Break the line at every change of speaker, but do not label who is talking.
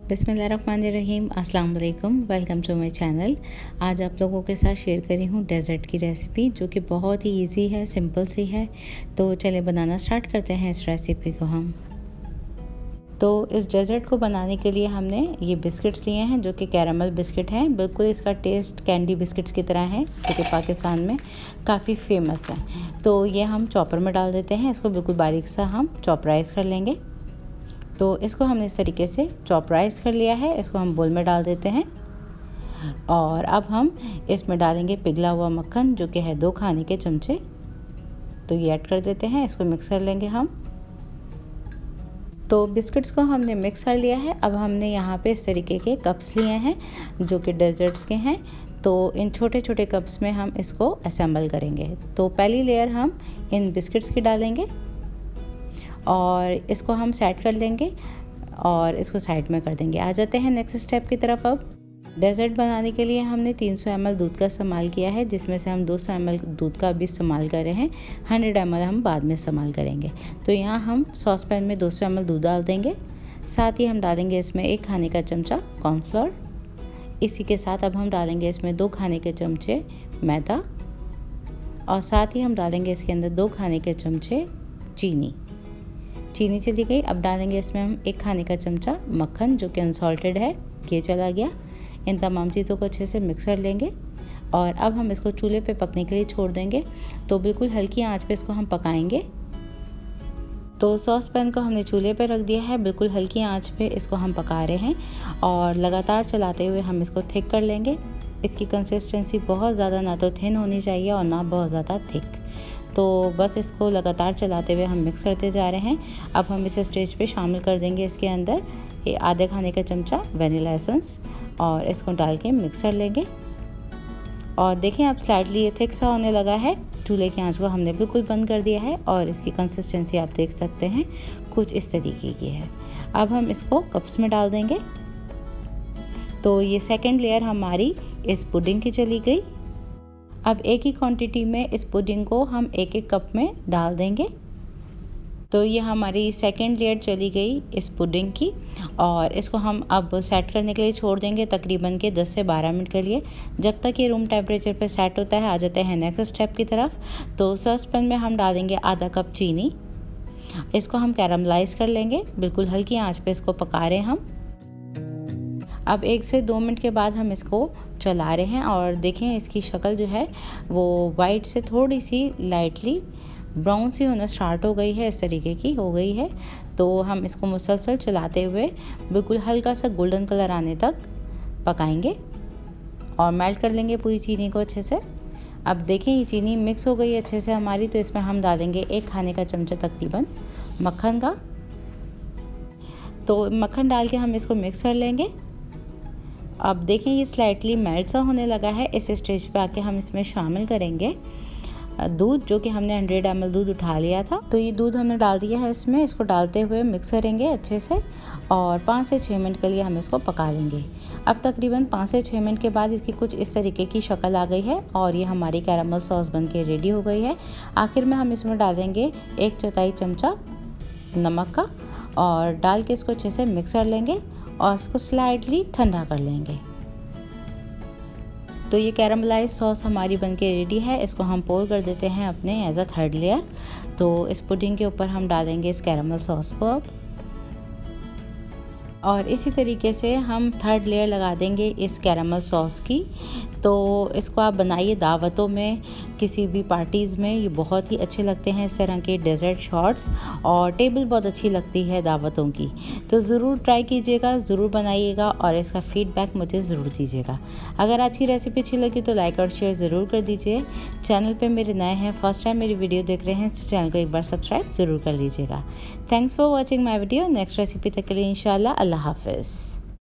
बिस्मिल्लाहिर्रहमानिर्रहीम, अस्सलाम वालेकुम। Welcome to my channel. आज आप लोगों के साथ शेयर करी हूँ डेज़र्ट की रेसिपी, जो कि बहुत ही इजी है, सिंपल सी है। तो चलिए बनाना स्टार्ट करते हैं इस रेसिपी को हम। तो इस डेज़र्ट को बनाने के लिए हमने ये बिस्किट्स लिए हैं, जो कि कैरामल बिस्किट हैं। बिल्कुल इसका टेस्ट कैंडी बिस्किट्स की तरह है, जो कि पाकिस्तान में काफ़ी फेमस है। तो ये हम चॉपर में डाल देते हैं। इसको बिल्कुल बारीक सा हम चॉपराइज़ कर लेंगे। तो इसको हमने इस तरीके से चॉपराइज़ कर लिया है। इसको हम बोल में डाल देते हैं और अब हम इसमें डालेंगे पिघला हुआ मक्खन, जो कि है 2 खाने के चमचे। तो ये ऐड कर देते हैं। इसको मिक्स कर लेंगे हम। तो बिस्किट्स को हमने मिक्स कर लिया है। अब हमने यहाँ पे इस तरीके के कप्स लिए हैं, जो कि डेज़र्ट्स के हैं। तो इन छोटे छोटे कप्स में हम इसको असेंबल करेंगे। तो पहली लेयर हम इन बिस्किट्स की डालेंगे और इसको हम सेट कर लेंगे और इसको साइड में कर देंगे। आ जाते हैं नेक्स्ट स्टेप की तरफ। अब डेज़र्ट बनाने के लिए हमने 300 ml दूध का इस्तेमाल किया है, जिसमें से हम 200 ml दूध का भी इस्तेमाल कर रहे हैं। 100 ml हम बाद में इस्तेमाल करेंगे। तो यहाँ हम सॉस पैन में 200 ml दूध डाल देंगे। साथ ही हम डालेंगे इसमें 1 खाने का चमचा कॉर्नफ्लोर। इसी के साथ अब हम डालेंगे इसमें 2 खाने के चमचे मैदा और साथ ही हम डालेंगे इसके अंदर 2 खाने के चमचे चीनी चली गई। अब डालेंगे इसमें हम 1 खाने का चमचा मक्खन, जो कि अनसॉल्टेड है, ये चला गया। इन तमाम चीज़ों को अच्छे से मिक्स कर लेंगे और अब हम इसको चूल्हे पे पकने के लिए छोड़ देंगे। तो बिल्कुल हल्की आंच पे इसको हम पकाएंगे। तो सॉस पैन को हमने चूल्हे पे रख दिया है। बिल्कुल हल्की आंच पे इसको हम पका रहे हैं और लगातार चलाते हुए हम इसको थिक कर लेंगे। इसकी कंसिस्टेंसी बहुत ज़्यादा ना तो थिन होनी चाहिए और ना बहुत ज़्यादा थिक। तो बस इसको लगातार चलाते हुए हम मिक्स करते जा रहे हैं। अब हम इस स्टेज पे शामिल कर देंगे इसके अंदर आधे खाने का चमचा वनीला एसेंस और इसको डाल के मिक्स कर लेंगे। और देखें अब स्लाइटली ये थिक सा होने लगा है। चूल्हे की आंच को हमने बिल्कुल बंद कर दिया है और इसकी कंसिस्टेंसी आप देख सकते हैं कुछ इस तरीके की है। अब हम इसको कप्स में डाल देंगे। तो ये सेकेंड लेयर हमारी इस पुडिंग की चली गई। अब एक ही क्वांटिटी में इस पुडिंग को हम 1-1 कप में डाल देंगे। तो ये हमारी सेकेंड लेयर चली गई इस पुडिंग की और इसको हम अब सेट करने के लिए छोड़ देंगे तकरीबन के 10 से 12 मिनट के लिए, जब तक ये रूम टेम्परेचर पे सेट होता है। आ जाते हैं नेक्स्ट स्टेप की तरफ। तो सॉस पैन में हम डालेंगे आधा कप चीनी। इसको हम कैरामलाइज़ कर लेंगे। बिल्कुल हल्की आंच पे इसको पका रहे हैं हम। अब 1 से 2 मिनट के बाद हम इसको चला रहे हैं और देखें इसकी शक्ल जो है वो वाइट से थोड़ी सी लाइटली ब्राउन सी होना स्टार्ट हो गई है, इस तरीके की हो गई है। तो हम इसको मुसलसल चलाते हुए बिल्कुल हल्का सा गोल्डन कलर आने तक पकाएंगे और मेल्ट कर लेंगे पूरी चीनी को अच्छे से। अब देखें ये चीनी मिक्स हो गई अच्छे से हमारी। तो इसमें हम डालेंगे 1 खाने का चमचा तकरीबन मक्खन का। तो मक्खन डाल के हम इसको मिक्स कर लेंगे। अब देखें ये स्लाइटली मेल्ट सा होने लगा है। इस स्टेज पे आके हम इसमें शामिल करेंगे दूध, जो कि हमने 100 ml दूध उठा लिया था। तो ये दूध हमने डाल दिया है इसमें। इसको डालते हुए मिक्स करेंगे अच्छे से और 5 से 6 मिनट के लिए हम इसको पका लेंगे। अब तकरीबन 5 से 6 मिनट के बाद इसकी कुछ इस तरीके की शक्ल आ गई है और ये हमारी कैरामल सॉस बन के रेडी हो गई है। आखिर में हम इसमें डालेंगे 1/4 चमचा नमक का और डाल के इसको अच्छे से मिक्स कर लेंगे और इसको स्लाइटली ठंडा कर लेंगे। तो ये कैरामलाइज सॉस हमारी बनके रेडी है। इसको हम पोर कर देते हैं अपने एज अ थर्ड लेयर। तो इस पुडिंग के ऊपर हम डालेंगे इस कैरामल सॉस को अब, और इसी तरीके से हम थर्ड लेयर लगा देंगे इस कैरामल सॉस की। तो इसको आप बनाइए दावतों में, किसी भी पार्टीज़ में, ये बहुत ही अच्छे लगते हैं इस तरह के डेज़र्ट शॉट्स, और टेबल बहुत अच्छी लगती है दावतों की। तो ज़रूर ट्राई कीजिएगा, ज़रूर बनाइएगा और इसका फ़ीडबैक मुझे ज़रूर दीजिएगा। अगर आज की रेसिपी अच्छी लगी तो लाइक और शेयर ज़रूर कर दीजिए। चैनल पे मेरे नए हैं, फर्स्ट टाइम मेरी वीडियो देख रहे हैं तो चैनल को एक बार सब्सक्राइब ज़रूर कर लीजिएगा। Thanks for watching my video. Next recipe तक के लिए इंशाल्लाह अल्लाह हाफ़िज़।